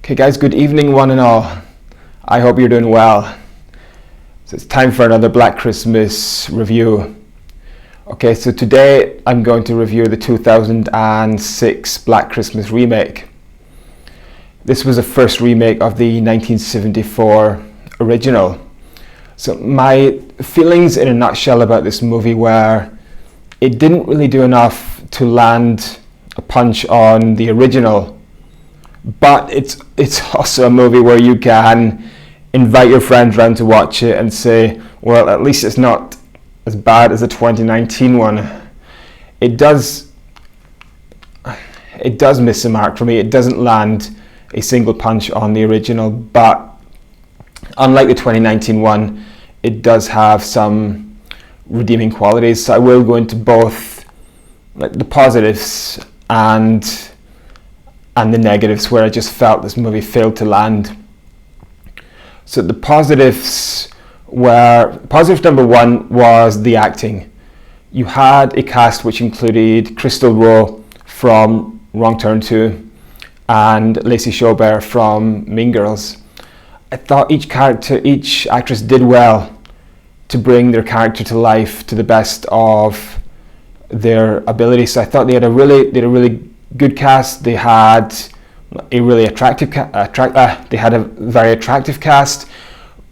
Okay guys, good evening one and all. I hope you're doing well. So it's time for another Black Christmas review. Okay, so today I'm going to review the 2006 Black Christmas remake. This was the first remake of the 1974 original. So my feelings in a nutshell about this movie were it didn't really do enough to land a punch on the original. But it's also a movie where you can invite your friends round to watch it and say, well, at least it's not as bad as the 2019 one. It does miss the mark for me. It doesn't land a single punch on the original, but unlike the 2019 one, it does have some redeeming qualities. So I will go into both the positives and the negatives where I just felt this movie failed to land. So the positives were, positive number one was the acting. You had a cast which included Crystal Rowe from Wrong Turn 2 and Lacey Chabert from Mean Girls. I thought each actress did well to bring their character to life to the best of their ability. So I thought they had a really good cast. They had a really attractive they had a very attractive cast.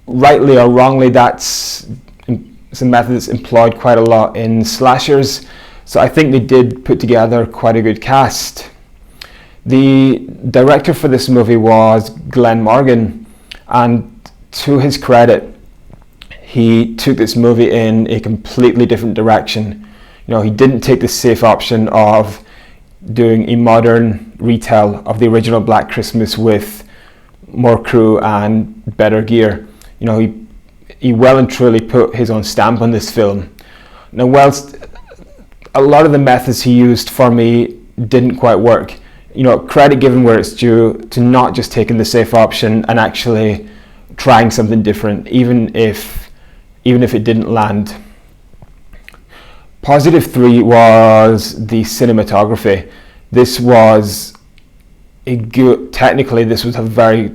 Rightly or wrongly, that's a method that's employed quite a lot in slashers. So I think they did put together quite a good cast. The director for this movie was Glenn Morgan, and to his credit, he took this movie in a completely different direction. You know, he didn't take the safe option of doing a modern retell of the original Black Christmas with more crew and better gear. You know, he well and truly put his own stamp on this film. Now, whilst a lot of the methods he used for me didn't quite work, you know, credit given where it's due to not just taking the safe option and actually trying something different, even if it didn't land. Positive 3 was the cinematography. This was technically this was a very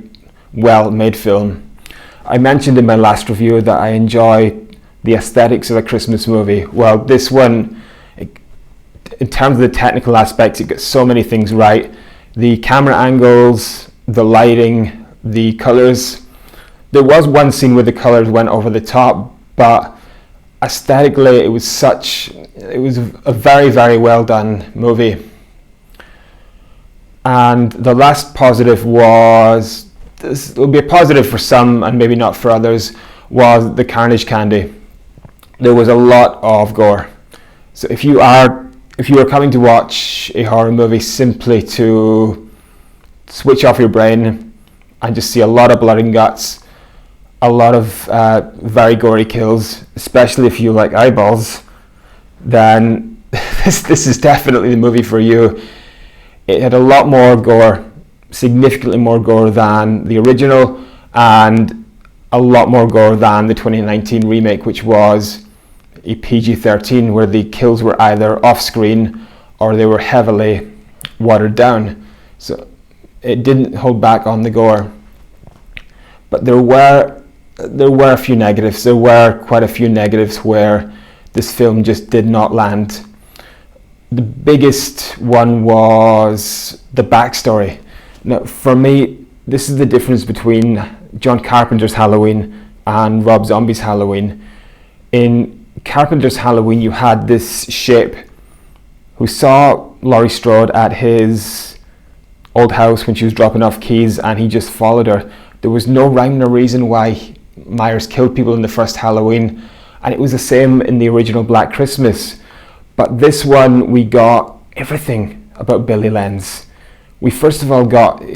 well made film. I mentioned in my last review that I enjoy the aesthetics of a Christmas movie. Well, this one, in terms of the technical aspects, it got so many things right. The camera angles, the lighting, the colors. There was one scene where the colors went over the top, but aesthetically it was a very, very well done movie. And the last positive was, this will be a positive for some and maybe not for others, was the carnage candy. There was a lot of gore. So if you are coming to watch a horror movie simply to switch off your brain and just see a lot of blood and guts, a lot of very gory kills, especially if you like eyeballs, then this is definitely the movie for you. It had a lot more gore, significantly more gore than the original, and a lot more gore than the 2019 remake, which was a PG-13, where the kills were either off-screen or they were heavily watered down. So it didn't hold back on the gore. But there were a few negatives. There were quite a few negatives where this film just did not land. The biggest one was the backstory. Now, for me, this is the difference between John Carpenter's Halloween and Rob Zombie's Halloween. In Carpenter's Halloween, you had this shape who saw Laurie Strode at his old house when she was dropping off keys, and he just followed her. There was no rhyme or reason why Myers killed people in the first Halloween, and it was the same in the original Black Christmas. But this one, we got everything about Billy Lenz. We first of all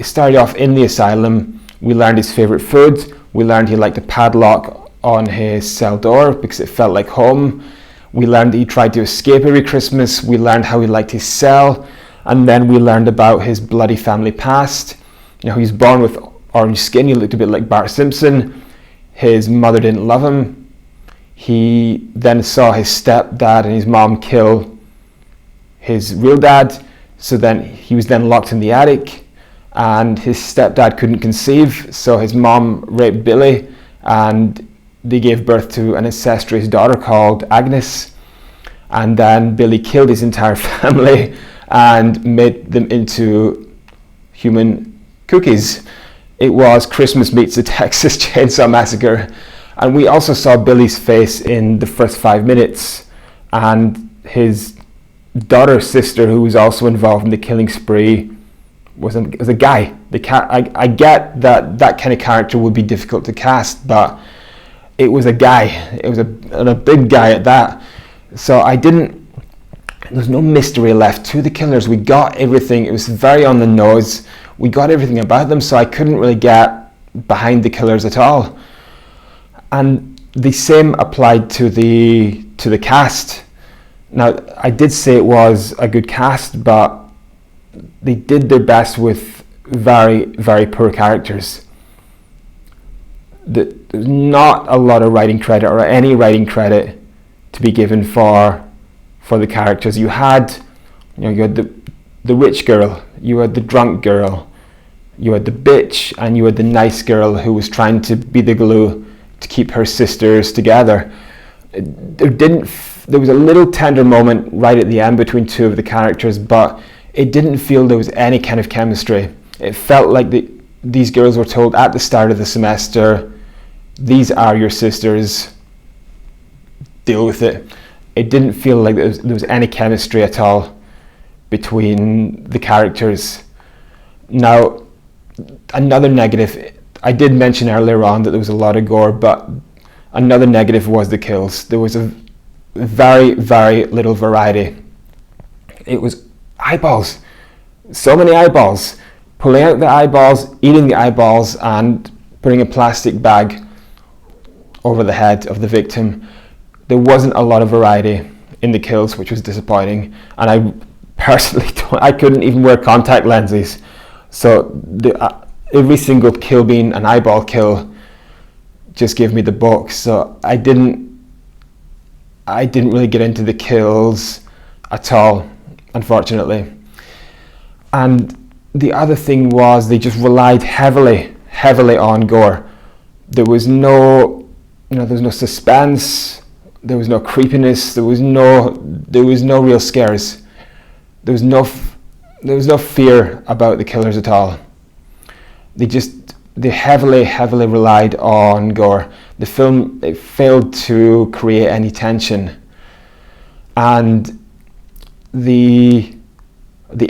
started off in the asylum. We learned his favourite food. We learned he liked a padlock on his cell door because it felt like home. We learned that he tried to escape every Christmas. We learned how he liked his cell. And then we learned about his bloody family past. You know, he was born with orange skin. He looked a bit like Bart Simpson. His mother didn't love him. He then saw his stepdad and his mom kill his real dad. So then he was then locked in the attic. and his stepdad couldn't conceive, so his mom raped Billy, and they gave birth to an incestuous daughter called Agnes. And then Billy killed his entire family and made them into human cookies. It was Christmas meets the Texas Chainsaw Massacre. And we also saw Billy's face in the first 5 minutes, and his daughter's sister, who was also involved in the killing spree, was a guy. I get that kind of character would be difficult to cast, but it was a guy. It was a big guy at that. So there's no mystery left to the killers. We got everything. It was very on the nose. We got everything about them, so I couldn't really get behind the killers at all. And the same applied to the cast. Now, I did say it was a good cast, but they did their best with very, very poor characters. There's not a lot of writing credit or any writing credit to be given for the characters. You had the rich girl, you had the drunk girl, you had the bitch, and you had the nice girl who was trying to be the glue to keep her sisters together. There was a little tender moment right at the end between two of the characters, but it didn't feel there was any kind of chemistry. It felt like these girls were told at the start of the semester, these are your sisters, deal with it. It didn't feel like there was any chemistry at all between the characters. Now, another negative, I did mention earlier on that there was a lot of gore, but another negative was the kills. There was a very, very little variety. It was eyeballs. So many eyeballs. Pulling out the eyeballs, eating the eyeballs, and putting a plastic bag over the head of the victim. There wasn't a lot of variety in the kills, which was disappointing. And I personally I couldn't even wear contact lenses. So every single kill being an eyeball kill just gave me the book. So I didn't really get into the kills at all, unfortunately. And the other thing was they just relied heavily on gore. There was no suspense, there was no creepiness, there was no real scares. There was no fear about the killers at all. They heavily relied on gore. The film, it failed to create any tension. And the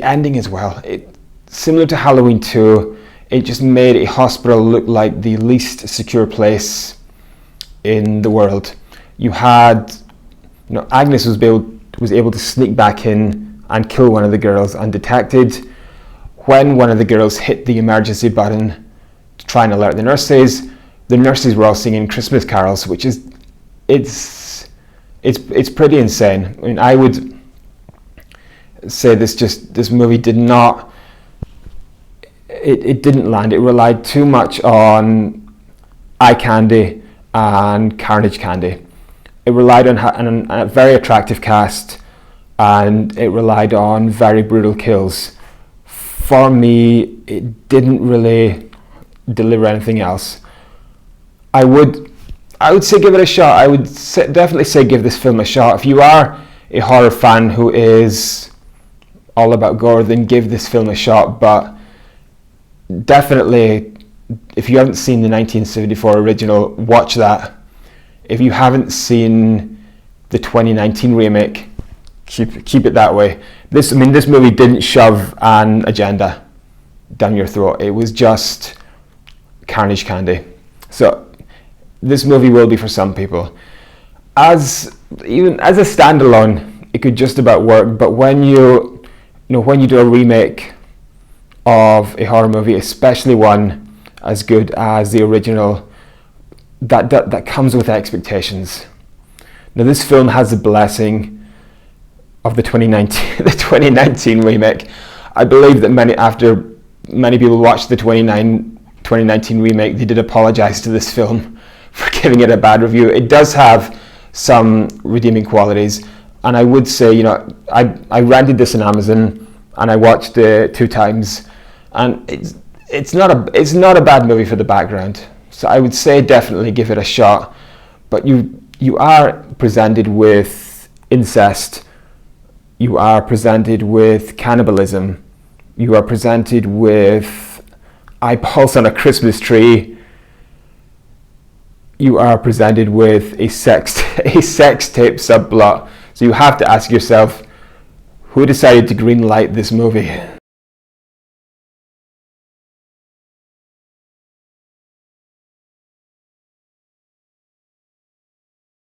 ending as well, similar to Halloween 2, it just made a hospital look like the least secure place in the world. You had, Agnes was able to sneak back in and kill one of the girls undetected. When one of the girls hit the emergency button to try and alert the nurses were all singing Christmas carols, which is, it's pretty insane. I mean, I would say this movie did not, it didn't land. It relied too much on eye candy and carnage candy. It relied on a very attractive cast, and it relied on very brutal kills. For me, it didn't really deliver anything else. I would say give it a shot. I would definitely say give this film a shot. If you are a horror fan who is all about gore, then give this film a shot. But definitely, if you haven't seen the 1974 original, watch that. If you haven't seen the 2019 remake, keep it that way. This movie didn't shove an agenda down your throat. It was just carnage candy. So this movie will be for some people. Even as a standalone, it could just about work. But when you do a remake of a horror movie, especially one as good as the original, that comes with expectations. Now, this film has the blessing of the 2019 remake. I believe that after many people watched the 2019 remake, they did apologize to this film for giving it a bad review. It does have some redeeming qualities, and I would say, I rented this on Amazon and I watched it 2 times, and it's not a bad movie for the background. So I would say definitely give it a shot. But you are presented with incest, you are presented with cannibalism, you are presented with eyeballs on a Christmas tree, you are presented with a sex tape subplot. So you have to ask yourself, who decided to greenlight this movie?